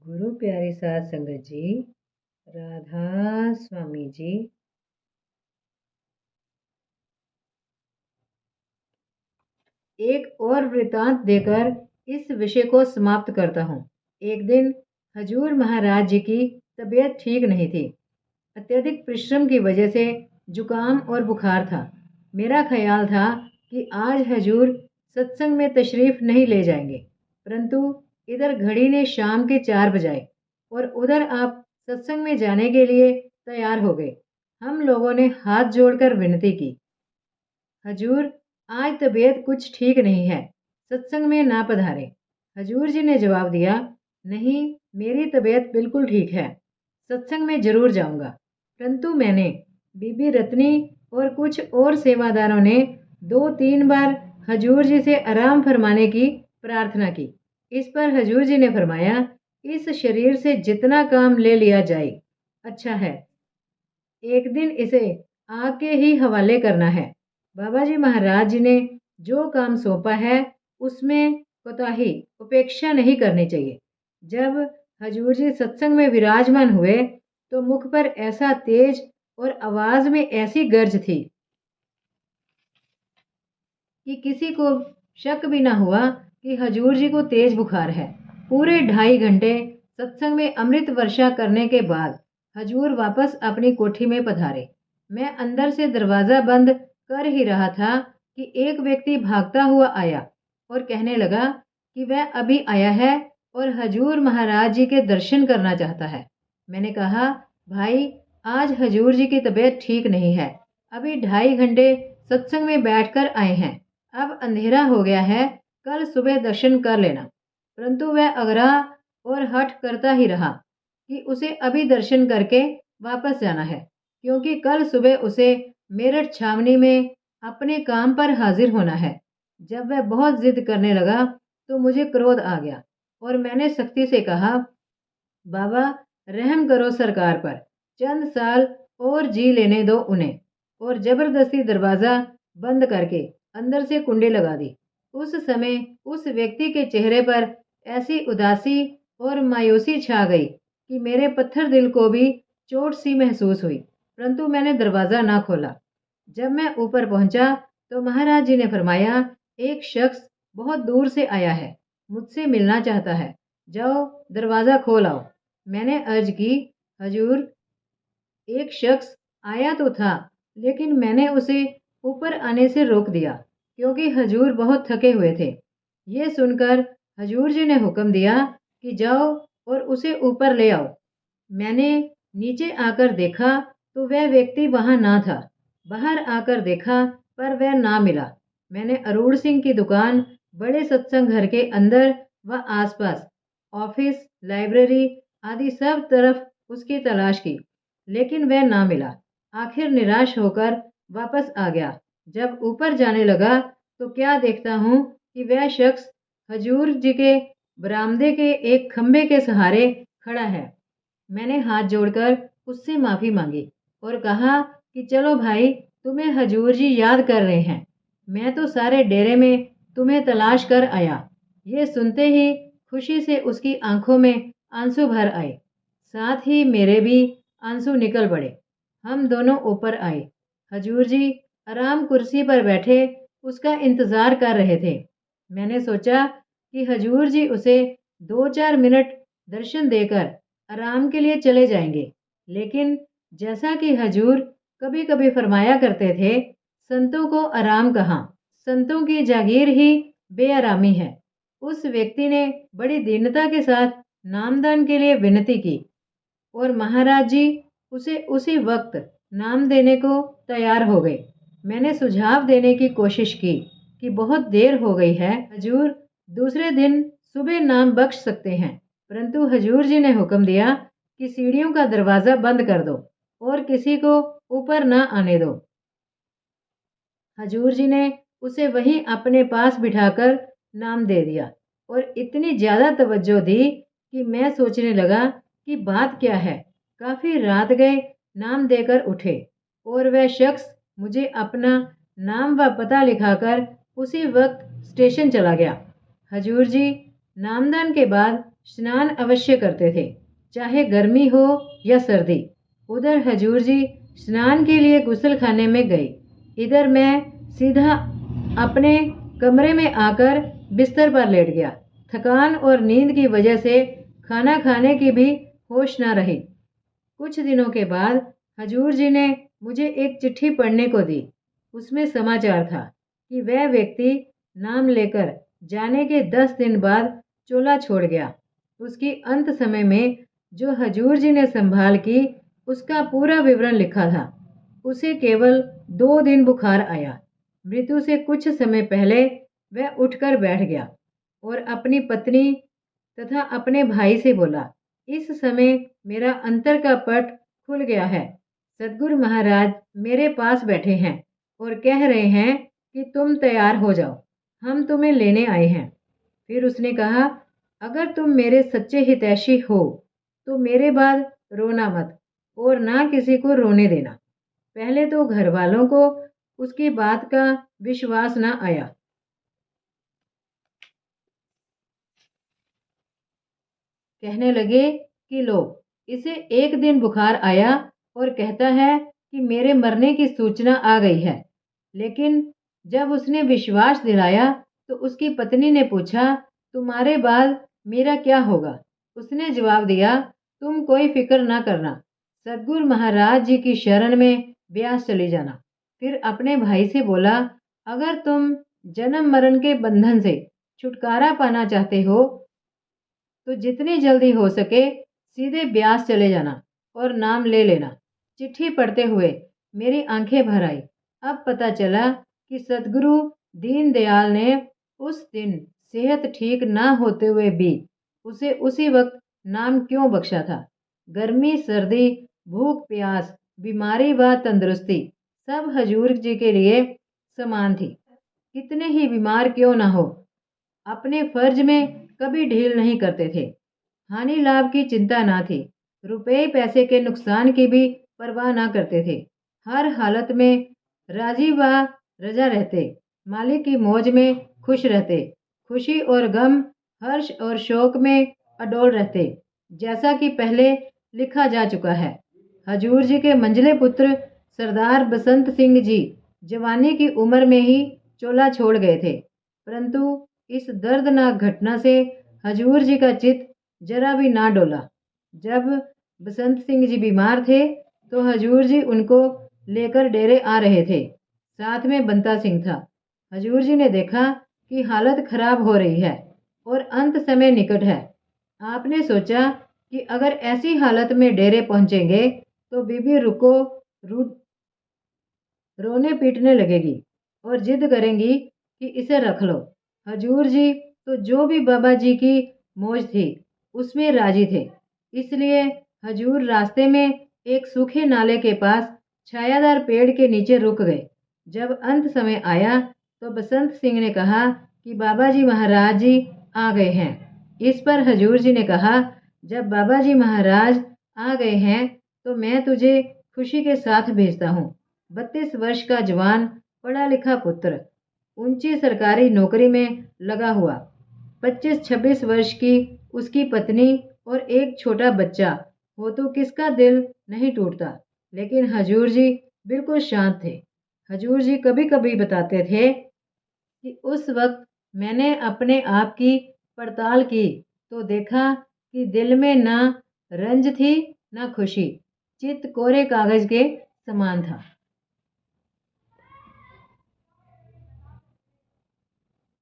गुरु प्यारी साध संगत जी, राधा स्वामी जी। एक और वृतांत देकर इस विषय को समाप्त करता हूँ। एक दिन हजूर महाराज जी की तबीयत ठीक नहीं थी। अत्यधिक परिश्रम की वजह से जुकाम और बुखार था। मेरा ख्याल था कि आज हजूर सत्संग में तशरीफ नहीं ले जाएंगे, परंतु इधर घड़ी ने शाम के 4 बजाए और उधर आप सत्संग में जाने के लिए तैयार हो गए। हम लोगों ने हाथ जोड़कर विनती की, हजूर आज तबीयत कुछ ठीक नहीं है, सत्संग में ना पधारे। हजूर जी ने जवाब दिया, नहीं, मेरी तबीयत बिल्कुल ठीक है, सत्संग में जरूर जाऊंगा। परंतु मैंने, बीबी रत्नी और कुछ और सेवादारों ने 2-3 बार हजूर जी से आराम फरमाने की प्रार्थना की। इस पर हजूर जी ने फरमाया, इस शरीर से जितना काम ले लिया जाए अच्छा है, एक दिन इसे आग के ही हवाले करना है। बाबा जी महाराज जी ने जो काम सौंपा है उसमें कोताही उपेक्षा नहीं करनी चाहिए। जब हजूर जी सत्संग में विराजमान हुए तो मुख पर ऐसा तेज और आवाज में ऐसी गर्ज थी कि किसी को शक भी ना हुआ कि हजूर जी को तेज बुखार है। पूरे 2.5 घंटे सत्संग में अमृत वर्षा करने के बाद हजूर वापस अपनी कोठी में पधारे। मैं अंदर से दरवाजा बंद कर ही रहा था कि एक व्यक्ति भागता हुआ आया और कहने लगा कि वह अभी आया है और हजूर महाराज जी के दर्शन करना चाहता है। मैंने कहा, भाई, आज हजूर जी की तबीयत ठीक नहीं है, अभी 2.5 घंटे सत्संग में बैठकर आए हैं, अब अंधेरा हो गया है, कल सुबह दर्शन कर लेना। परंतु वह अगरा और हठ करता ही रहा कि उसे अभी दर्शन करके वापस जाना है, क्योंकि कल सुबह उसे मेरठ छावनी में अपने काम पर हाजिर होना है। जब वह बहुत जिद करने लगा तो मुझे क्रोध आ गया और मैंने सख्ती से कहा, बाबा, रहम करो सरकार पर, चंद साल और जी लेने दो उन्हें। और जबरदस्ती दरवाजा बंद करके अंदर से कुंडी लगा दी। उस समय उस व्यक्ति के चेहरे पर ऐसी उदासी और मायूसी छा गई कि मेरे पत्थर दिल को भी चोट सी महसूस हुई, परंतु मैंने दरवाजा ना खोला। जब मैं ऊपर पहुंचा तो महाराज जी ने फरमाया, एक शख्स बहुत दूर से आया है, मुझसे मिलना चाहता है, जाओ दरवाजा खोल आओ। मैंने अर्ज की, हजूर, एक शख्स आया तो था, लेकिन मैंने उसे ऊपर आने से रोक दिया क्योंकि हजूर बहुत थके हुए थे। ये सुनकर हजूर जी ने हुक्म दिया कि जाओ और उसे ऊपर ले आओ। मैंने नीचे आकर देखा तो वह व्यक्ति वहां ना था। बाहर आकर देखा पर वह ना मिला। मैंने अरूण सिंह की दुकान, बड़े सत्संग घर के अंदर व आसपास, ऑफिस, लाइब्रेरी आदि सब तरफ उसकी तलाश की, लेकिन वह ना मिला। आखिर निराश होकर वापस आ गया। जब ऊपर जाने लगा तो क्या देखता हूँ कि वह शख्स हजूर जी के बरामदे के एक खंबे के सहारे खड़ा है। मैंने हाथ जोड़कर उससे माफी मांगी और कहा कि चलो भाई, तुम्हें हजूर जी याद कर रहे हैं, मैं तो सारे डेरे में तुम्हें तलाश कर आया। ये सुनते ही खुशी से उसकी आंखों में आंसू भर आए, साथ ही मेरे भी आंसू निकल पड़े। हम दोनों ऊपर आए। हजूर जी आराम कुर्सी पर बैठे उसका इंतजार कर रहे थे। मैंने सोचा कि हजूर जी उसे 2-4 मिनट दर्शन देकर आराम के लिए चले जाएंगे, लेकिन जैसा कि हजूर कभी कभी फरमाया करते थे, संतों को आराम कहाँ, संतों की जागीर ही बेआरामी है। उस व्यक्ति ने बड़ी दीनता के साथ नामदान के लिए विनती की और महाराज जी उसे उसी वक्त नाम देने को तैयार हो गए। मैंने सुझाव देने की कोशिश की कि बहुत देर हो गई है, हजूर दूसरे दिन सुबह नाम बख्श सकते हैं, परंतु हजूर जी ने हुक्म दिया कि सीढ़ियों का दरवाजा बंद कर दो और किसी को ऊपर ना आने दो। हजूर जी ने उसे वहीं अपने पास बिठाकर नाम दे दिया और इतनी ज्यादा तवज्जो दी कि मैं सोचने लगा कि बात क्या है। काफी रात गए नाम देकर उठे और वह शख्स मुझे अपना नाम व पता लिखाकर उसी वक्त स्टेशन चला गया। हजूर जी नामदान के बाद स्नान अवश्य करते थे, चाहे गर्मी हो या सर्दी। उधर हजूर जी स्नान के लिए गुसल खाने में गए। इधर मैं सीधा अपने कमरे में आकर बिस्तर पर लेट गया। थकान और नींद की वजह से खाना खाने की भी होश न रही। कुछ दिनों के बाद हजूर जी ने मुझे एक चिट्ठी पढ़ने को दी। उसमें समाचार था कि वह व्यक्ति नाम लेकर जाने के 10 दिन बाद चोला छोड़ गया। उसकी अंत समय में जो हजूर जी ने संभाल की, उसका पूरा विवरण लिखा था। उसे केवल 2 दिन बुखार आया। मृत्यु से कुछ समय पहले वह उठकर बैठ गया और अपनी पत्नी तथा अपने भाई से बोला, इस समय मेरा अंतर का पट खुल गया है। सदगुरु महाराज मेरे पास बैठे हैं और कह रहे हैं कि तुम तैयार हो जाओ, हम तुम्हें लेने आए हैं। फिर उसने कहा, अगर तुम मेरे सच्चे हितैषी हो तो मेरे बाद रोना मत और ना किसी को रोने देना। पहले तो घर वालों को उसकी बात का विश्वास न आया। कहने लगे कि लो, इसे एक दिन बुखार आया और कहता है कि मेरे मरने की सूचना आ गई है। लेकिन जब उसने विश्वास दिलाया तो उसकी पत्नी ने पूछा, तुम्हारे बाद मेरा क्या होगा? उसने जवाब दिया, तुम कोई फिक्र ना करना, सदगुरु महाराज जी की शरण में ब्यास चली जाना। फिर अपने भाई से बोला, अगर तुम जन्म मरण के बंधन से छुटकारा पाना चाहते हो तो जितनी जल्दी हो सके सीधे ब्यास चले जाना और नाम ले लेना। चिट्ठी पढ़ते हुए मेरी आंखें भर आई। अब पता चला कि सदगुरु दीनदयाल ने उस दिन सेहत ठीक ना होते हुए भी उसे उसी वक्त नाम क्यों बख्शा था। गर्मी सर्दी, भूख प्यास, बीमारी व तंदुरुस्ती सब हजूर जी के लिए समान थी। कितने ही बीमार क्यों ना हो, अपने फर्ज में कभी ढील नहीं करते थे। हानि लाभ की चिंता ना थी। रुपए पैसे के नुकसान की भी परवाह ना करते थे। हर हालत में राजी व रजा रहते। मालिक की मौज में खुश रहते। खुशी और गम, हर्ष और शोक में अडोल रहते, जैसा कि पहले लिखा जा चुका है। हजूर जी के मंझले पुत्र सरदार बसंत सिंह जी जवानी की उम्र में ही चोला छोड़ गए थे, परंतु इस दर्दनाक घटना से हजूर जी का चित्त जरा भी ना डोला। जब बसंत सिंह जी बीमार थे तो हजूर जी उनको लेकर डेरे आ रहे थे। साथ में बंता सिंह था। हजूर जी ने देखा कि हालत खराब हो रही है और अंत समय निकट है। आपने सोचा कि अगर ऐसी हालत में डेरे पहुंचेंगे तो बीबी रुको रोने पीटने लगेगी और जिद करेंगी कि इसे रख लो। हजूर जी तो जो भी बाबा जी की मौज थी उसमें राजी थे। इसलिए हजूर रास्ते में एक सूखे नाले के पास छायादार पेड़ के नीचे रुक गए। जब अंत समय आया तो बसंत सिंह ने कहा कि बाबा जी महाराज जी आ गए हैं। इस पर हजूर जी ने कहा, जब बाबा जी महाराज आ गए हैं तो मैं तुझे खुशी के साथ भेजता हूँ। 32 वर्ष का जवान, पढ़ा लिखा पुत्र, ऊंची सरकारी नौकरी में लगा हुआ, 25-26 वर्ष की उसकी पत्नी और एक छोटा बच्चा हो तो किसका दिल नहीं टूटता। लेकिन हजूर जी बिल्कुल शांत थे। हजूर जी कभी कभी बताते थे कि उस वक्त मैंने अपने आप की पड़ताल की तो देखा कि दिल में ना रंज थी ना खुशी, चित्त कोरे कागज के समान था।